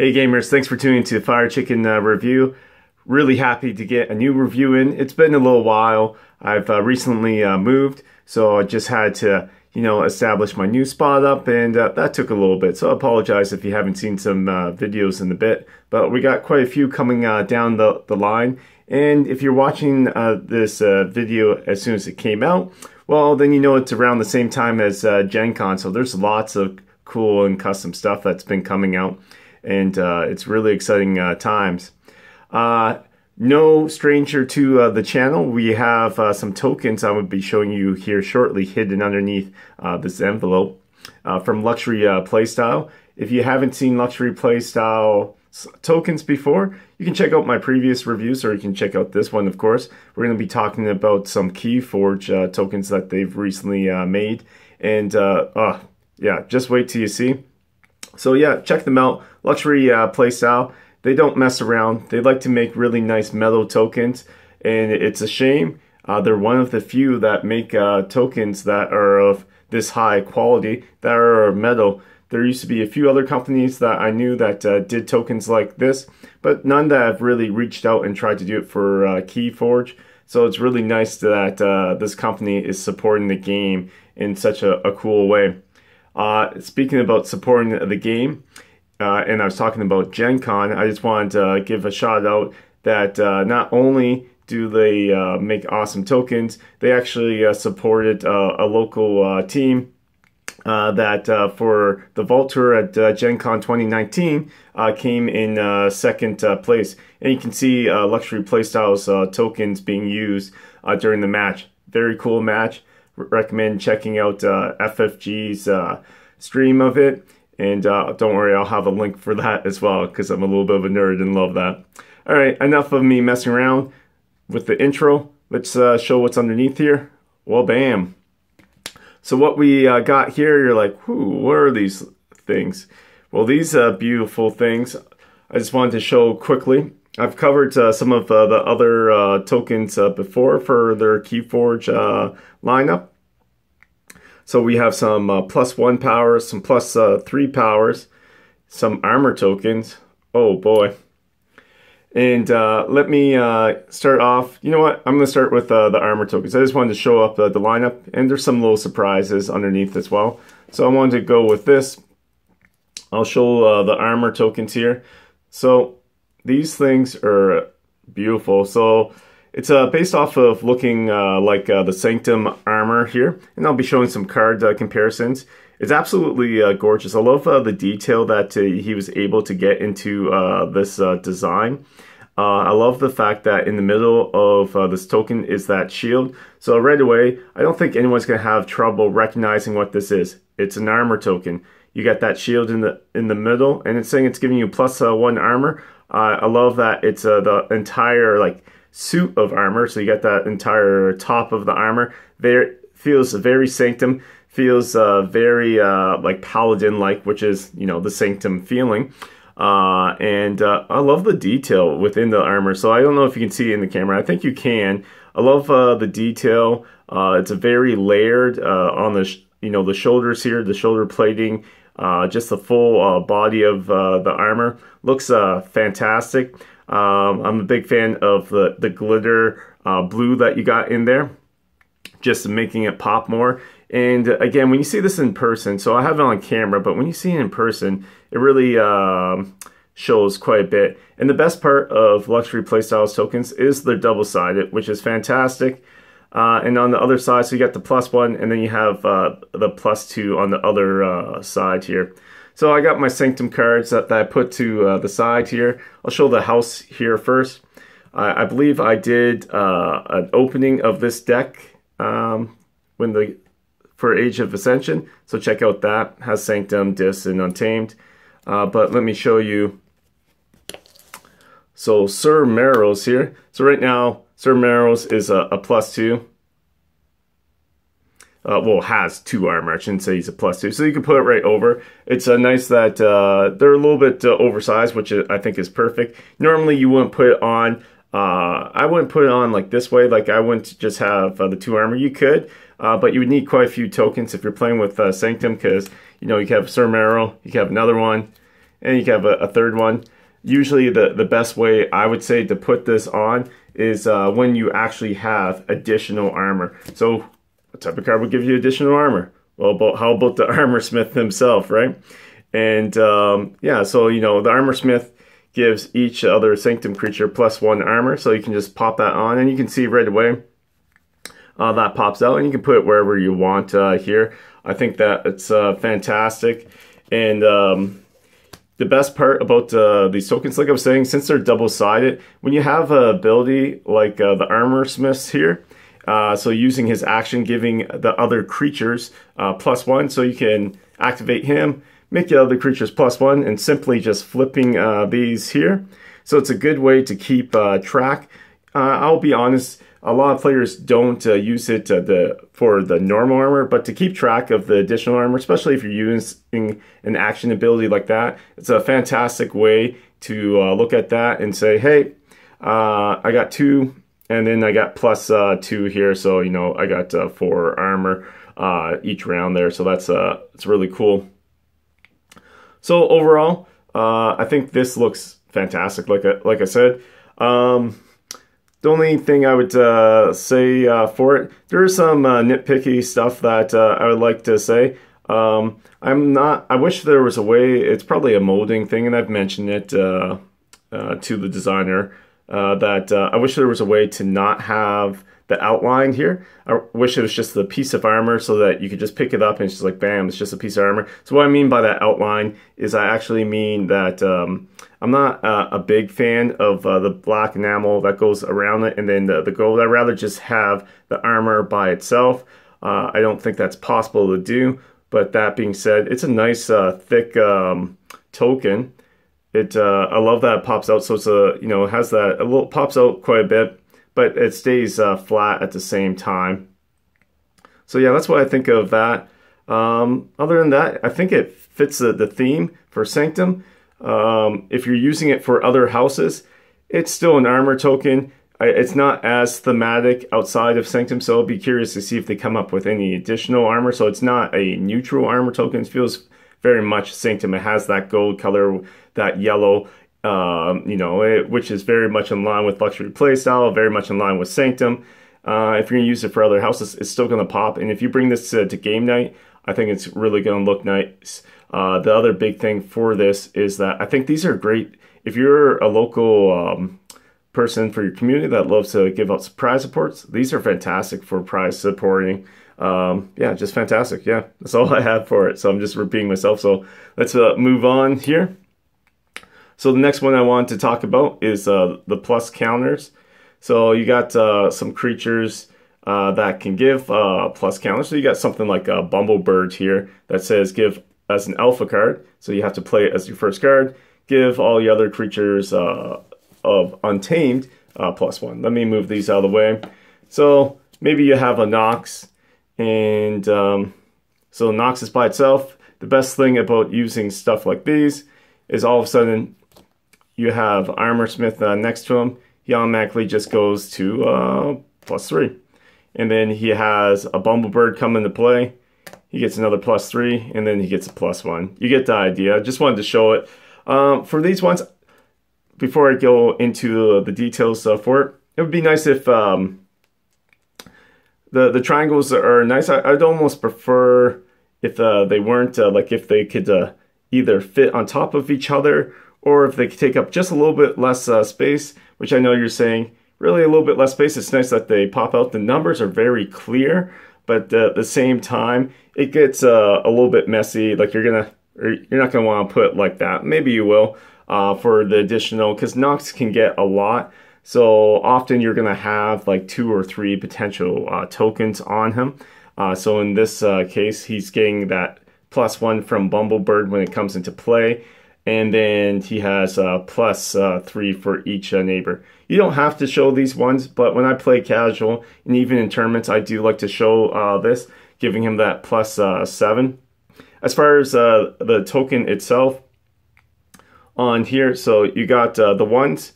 Hey gamers, thanks for tuning to the Fire Chicken review. Really happy to get a new review in. It's been a little while. I've recently moved, so I just had to, establish my new spot up, and that took a little bit. So I apologize if you haven't seen some videos in a bit, but we got quite a few coming down the line. And if you're watching this video as soon as it came out, well, then you know it's around the same time as Gen Con, so there's lots of cool and custom stuff that's been coming out. And it's really exciting times. No stranger to the channel, we have some tokens I will be showing you here shortly hidden underneath this envelope from Luxury Playstyle. If you haven't seen Luxury Playstyle tokens before, you can check out my previous reviews, or you can check out this one, of course. We're going to be talking about some KeyForge tokens that they've recently made. And yeah, just wait till you see. So yeah, check them out. Luxury Playstyle. They don't mess around. They like to make really nice metal tokens, and it's a shame. They're one of the few that make tokens that are of this high quality, that are metal. There used to be a few other companies that I knew that did tokens like this, but none that have really reached out and tried to do it for KeyForge. So it's really nice that this company is supporting the game in such a cool way. Speaking about supporting the game, and I was talking about Gen Con, I just wanted to give a shout out that not only do they make awesome tokens, they actually supported a local team that for the Vault Tour at Gen Con 2019 came in second place. And you can see Luxury Playstyle's tokens being used during the match. Very cool match. Recommend checking out FFG's stream of it, and don't worry, I'll have a link for that as well, because I'm a little bit of a nerd and love that. Alright, enough of me messing around with the intro. Let's show what's underneath here. Well, bam. So what we got here, you're like, what are these things? Well, these beautiful things, I just wanted to show quickly. I've covered some of the other tokens before for their KeyForge lineup. So we have some +1 powers, some +3 powers, some armor tokens. Oh boy. And let me start off. You know what? I'm going to start with the armor tokens. I just wanted to show up the lineup, and there's some little surprises underneath as well. So I wanted to go with this. I'll show the armor tokens here. So these things are beautiful. So it's based off of looking like the Sanctum armor here, and I'll be showing some card comparisons. It's absolutely gorgeous. I love the detail that he was able to get into this design. I love the fact that in the middle of this token is that shield. So right away, I don't think anyone's going to have trouble recognizing what this is. It's an armor token. You got that shield in the middle, and it's saying it's giving you +1 armor. I love that it's the entire suit of armor, so you got that entire top of the armor there. Feels very Sanctum, feels very Paladin like, which is the Sanctum feeling. And I love the detail within the armor. So I don't know if you can see it in the camera. I think you can. I love the detail. It's a very layered on the the shoulders here, the shoulder plating. Just the full body of the armor looks fantastic. I'm a big fan of the glitter blue that you got in there, just making it pop more. And again, when you see this in person, so I have it on camera, but when you see it in person, it really shows quite a bit. And the best part of Luxury Playstyle's tokens is they're double-sided, which is fantastic. And on the other side, so you got the +1, and then you have the +2 on the other side here. So I got my Sanctum cards that I put to the side here. I'll show the house here first. I believe I did an opening of this deck for Age of Ascension. So check out that. Has Sanctum, Dis, and Untamed. But let me show you. So Sir Meros here. So right now, Sir Meros is a +2. Well, has 2 armor. I shouldn't say he's a +2. So you can put it right over. It's nice that they're a little bit oversized, which I think is perfect. Normally you wouldn't put it on. I wouldn't put it on like this way. Like I wouldn't just have the 2 armor. You could, but you would need quite a few tokens if you're playing with Sanctum, because you can have Sir Mero, you can have another one, and you can have a third one. Usually the best way I would say to put this on is when you actually have additional armor. So what type of card would give you additional armor? Well, how about the armor smith himself, right? And yeah, so you know, the armor smith gives each other sanctum creature +1 armor, so you can just pop that on, and you can see right away that pops out, and you can put it wherever you want here. I think that it's fantastic. And the best part about these tokens, like I was saying, since they're double-sided, when you have an ability like the armor smiths here, so using his action, giving the other creatures +1, so you can activate him, make the other creatures +1, and simply just flipping these here. So it's a good way to keep track. I'll be honest, a lot of players don't use it for the normal armor, but to keep track of the additional armor, especially if you're using an action ability like that, it's a fantastic way to look at that and say, hey, I got 2, and then I got +2 here, so you know I got 4 armor each round there. So that's it's really cool. So overall, I think this looks fantastic. Like I said. The only thing I would say for it, there's some nitpicky stuff that I would like to say. I wish there was a way, it's probably a molding thing, and I've mentioned it to the designer, that I wish there was a way to not have the outline here. I wish it was just the piece of armor so that you could just pick it up and it's just like, bam, it's just a piece of armor. So what I mean by that outline is I actually mean that I'm not a big fan of the black enamel that goes around it and then the gold. I'd rather just have the armor by itself. I don't think that's possible to do, but that being said, it's a nice thick token. I love that it pops out, so it's it has that, pops out quite a bit, but it stays flat at the same time. So yeah, that's what I think of that. Other than that, I think it fits the theme for Sanctum. If you're using it for other houses, it's still an armor token. It's not as thematic outside of Sanctum, so I'll be curious to see if they come up with any additional armor. So it's not a neutral armor token. It feels very much Sanctum. It has that gold color, that yellow, which is very much in line with Luxury Playstyle, very much in line with Sanctum. If you're going to use it for other houses, it's still going to pop. And if you bring this to game night, I think it's really going to look nice. The other big thing for this is that I think these are great. If you're a local person for your community that loves to give out prize supports, these are fantastic for prize supporting. Yeah, just fantastic. Yeah, that's all I have for it. So I'm just repeating myself. So let's move on here. So the next one I want to talk about is the plus counters. So you got some creatures that can give plus counters. So you got something like a Bumblebird here that says give as an alpha card. So you have to play it as your first card. Give all the other creatures of Untamed +1. Let me move these out of the way. So maybe you have a Nox, and so Nox is by itself. The best thing about using stuff like these is all of a sudden you have Armor Smith next to him. He automatically just goes to +3. And then he has a Bumblebird come into play. He gets another +3, and then he gets a +1. You get the idea. I just wanted to show it. For these ones, before I go into the details for it would be nice if the triangles are nice. I'd almost prefer if they weren't, like if they could either fit on top of each other, or if they could take up just a little bit less space, which I know you're saying, really a little bit less space. It's nice that they pop out. The numbers are very clear, but at the same time, it gets a little bit messy. Like you're not gonna want to put it like that. Maybe you will for the additional, because Nox can get a lot. So often you're gonna have like 2 or 3 potential tokens on him. So in this case, he's getting that +1 from Bumblebird when it comes into play. And then he has +3 for each neighbor. You don't have to show these ones, but when I play casual, and even in tournaments, I do like to show this, giving him that +7. As far as the token itself on here, so you got the ones.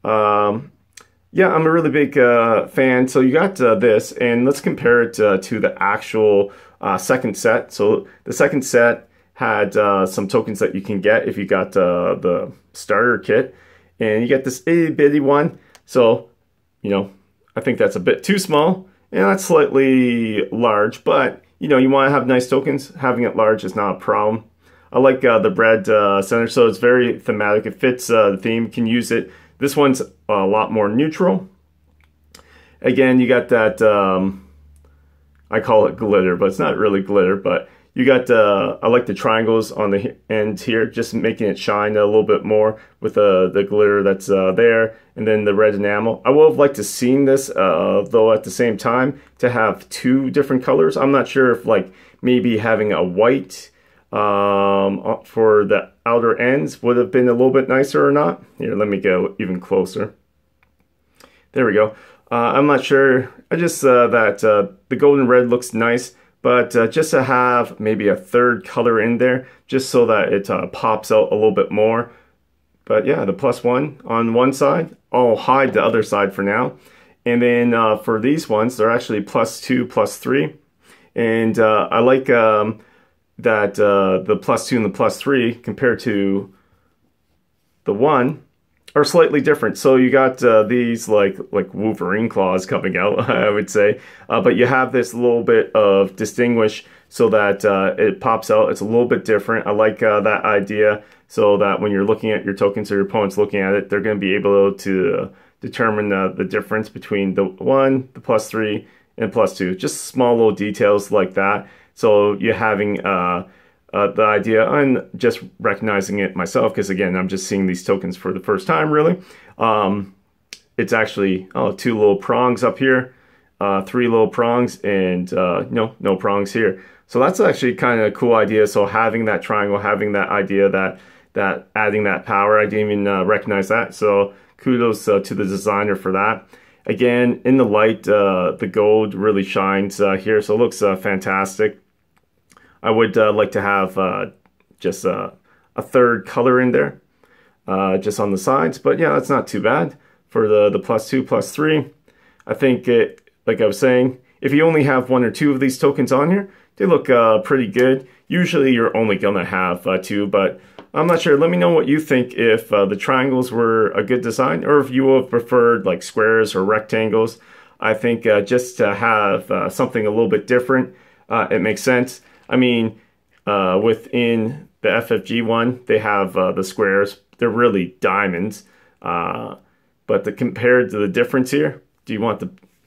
Yeah, I'm a really big fan. So you got this, and let's compare it to the actual second set. So the second set had some tokens that you can get if you got the starter kit. And you get this itty bitty one. So, you know, I think that's a bit too small. And that's slightly large, but, you know, you want to have nice tokens. Having it large is not a problem. I like the bread center, so it's very thematic. It fits the theme. You can use it. This one's a lot more neutral. Again, you got that, I call it glitter, but it's not really glitter, but you got, I like the triangles on the end here, just making it shine a little bit more with the glitter that's there, and then the red enamel. I would have liked to seen this, though, at the same time, to have two different colors. I'm not sure if, like, maybe having a white for the outer ends would have been a little bit nicer or not. Here, let me go even closer. There we go. I'm not sure. I just that the golden red looks nice, but just to have maybe a third color in there, just so that it pops out a little bit more. But yeah, the +1 on one side. I'll hide the other side for now. And then for these ones, they're actually +2, +3. And I like that the +2 and the +3 compared to the 1 are slightly different. So you got these like Wolverine claws coming out, I would say, but you have this little bit of distinguish so that it pops out. It's a little bit different. I like that idea, so that when you're looking at your tokens or your opponent's looking at it, they're going to be able to determine the difference between the 1, the +3, and +2. Just small little details like that. So you're having the idea, and just recognizing it myself, because again, I'm just seeing these tokens for the first time, really. It's actually 2 little prongs up here, 3 little prongs, and no prongs here. So that's actually kind of a cool idea. So having that triangle, having that idea, that adding that power, I didn't even recognize that. So kudos to the designer for that. Again, in the light, the gold really shines here, so it looks fantastic. I would like to have just a third color in there, just on the sides. But yeah, that's not too bad for the +2, +3. I think like I was saying, if you only have 1 or 2 of these tokens on here, they look pretty good. Usually you're only gonna have 2, but I'm not sure. Let me know what you think, if the triangles were a good design, or if you would have preferred like squares or rectangles. I think just to have something a little bit different, it makes sense. I mean, within the FFG one, they have the squares. They're really diamonds. But compared to the difference here, do you want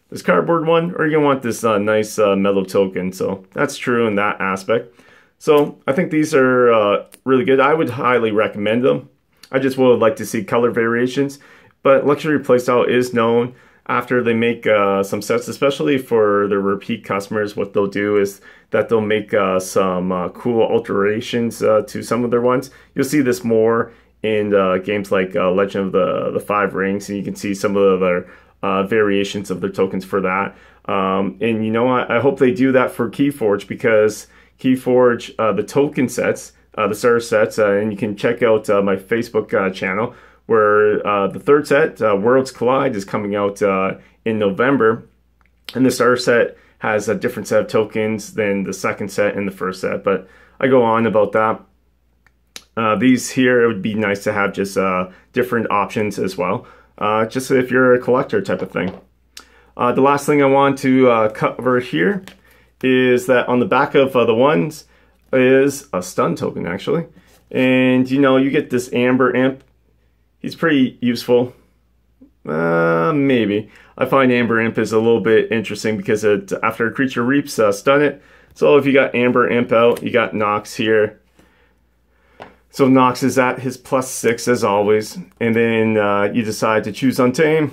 this cardboard one, or are you going to want this nice metal token? So that's true in that aspect. So I think these are really good. I would highly recommend them. I just would like to see color variations. But Luxury Playstyle is known, after they make some sets, especially for their repeat customers, what they'll do is that they'll make some cool alterations to some of their ones. You'll see this more in games like Legend of the Five Rings, and you can see some of their variations of their tokens for that. And you know, I hope they do that for KeyForge, because KeyForge, the token sets, the starter sets, and you can check out my Facebook channel, where the third set, Worlds Collide, is coming out in November. And the starter set has a different set of tokens than the second set and the first set. But I go on about that. These here, it would be nice to have just different options as well. Just if you're a collector type of thing. The last thing I want to cover here is that on the back of the ones is a stun token, actually. And you know, you get this Amber Imp. He's pretty useful. Maybe. I find Amber Imp is a little bit interesting because after a creature reaps, stun it. So if you got Amber Imp out, you got Nox here. So Nox is at his +6 as always. And then you decide to choose Untame.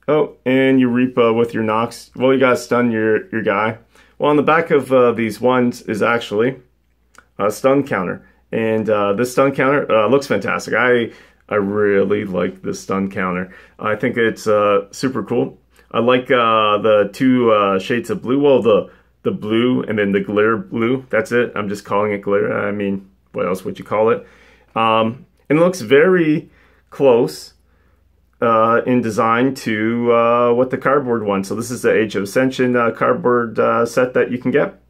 Oh, and you reap with your Nox. Well, you gotta stun your guy. Well, on the back of these ones is actually a stun counter. And this stun counter looks fantastic. I really like this stun counter. I think it's super cool. I like the 2 shades of blue. Well, the blue and then the glitter blue. That's it. I'm just calling it glitter. I mean, what else would you call it? And it looks very close in design to what the cardboard one. So this is the Age of Ascension cardboard set that you can get.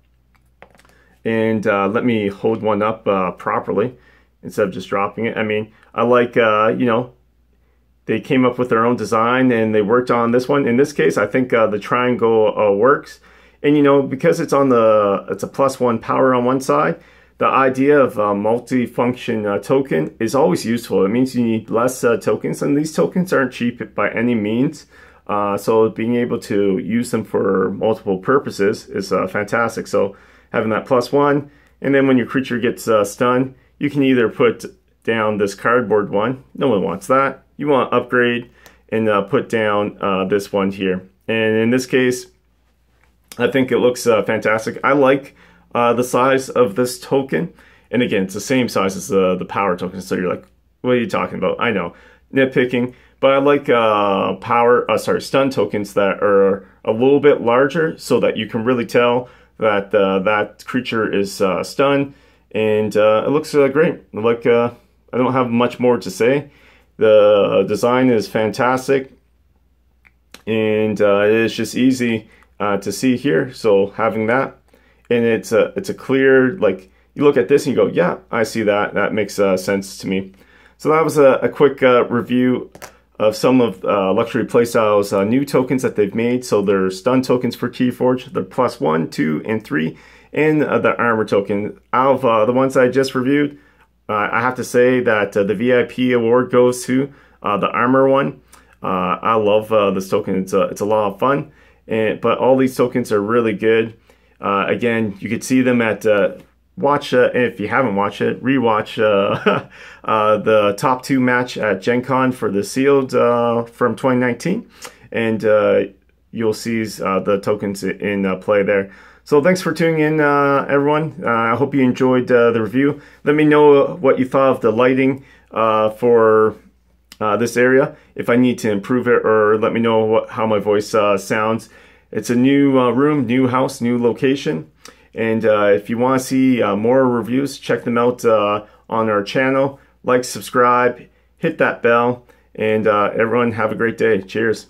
and let me hold one up properly instead of just dropping it. I mean, I like, you know, they came up with their own design and they worked on this one. In this case, I think the triangle works. And, you know, because it's on it's a +1 power on one side, the idea of a multi-function token is always useful. It means you need less tokens, and these tokens aren't cheap by any means. So being able to use them for multiple purposes is fantastic. So having that +1, and then when your creature gets stunned, you can either put down this cardboard one. No one wants that. You want to upgrade and put down this one here. And in this case, I think it looks fantastic. I like the size of this token, and again, it's the same size as the power token. So you're like, what are you talking about? I know, nitpicking, but I like stun tokens that are a little bit larger, so that you can really tell that that creature is stunned, and it looks great. Like I don't have much more to say. The design is fantastic, and it is just easy to see here. So having that. And it's a clear, like, you look at this and you go, yeah, I see that. That makes sense to me. So that was a quick review of some of Luxury Playstyle's new tokens that they've made. So they're stun tokens for KeyForge, the +1, 2, and 3, and the armor token. Out of the ones I just reviewed, I have to say that the VIP award goes to the armor one. I love this token. It's a lot of fun, but all these tokens are really good. Again, you could see them at watch if you haven't watched it, rewatch the top 2 match at Gen Con for the sealed from 2019, and you'll see the tokens in play there. So thanks for tuning in, everyone. I hope you enjoyed the review. Let me know what you thought of the lighting for this area, if I need to improve it, or let me know how my voice sounds. It's a new room, new house, new location. And if you want to see more reviews, check them out on our channel. Like, subscribe, hit that bell, and everyone have a great day. Cheers.